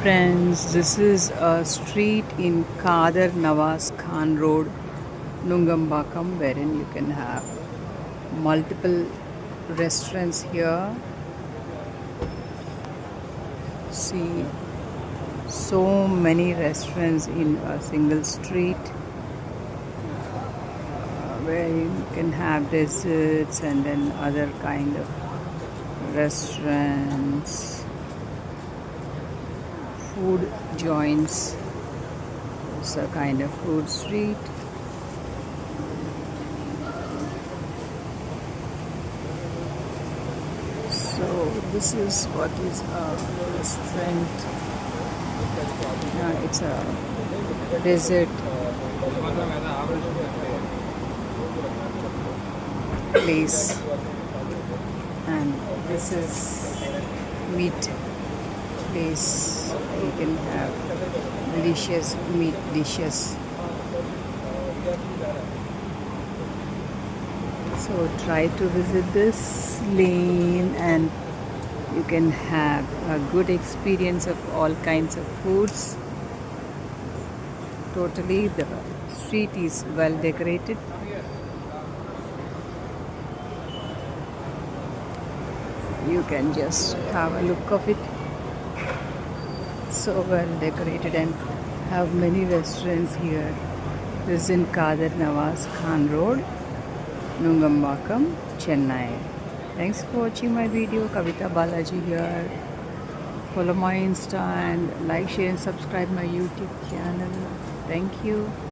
Friends, this is a street in Kader Nawaz Khan Road, Nungambakam, wherein you can have multiple restaurants here. See, so many restaurants in a single street where you can have desserts and then other kind of restaurants, food joints. It's a kind of food street. So this is what is a restaurant. It's a dessert place, and this is meat place. You can have delicious meat dishes. So try to visit this lane and you can have a good experience of all kinds of foods. Totally, the street is well decorated. You can just have a look of it. So well decorated and have many restaurants here. This is in Kader Nawaz Khan Road, Nungambakam, Chennai. Thanks for watching my video. Kavita Balaji here. Follow my Insta and like, share and subscribe my YouTube channel. Thank you.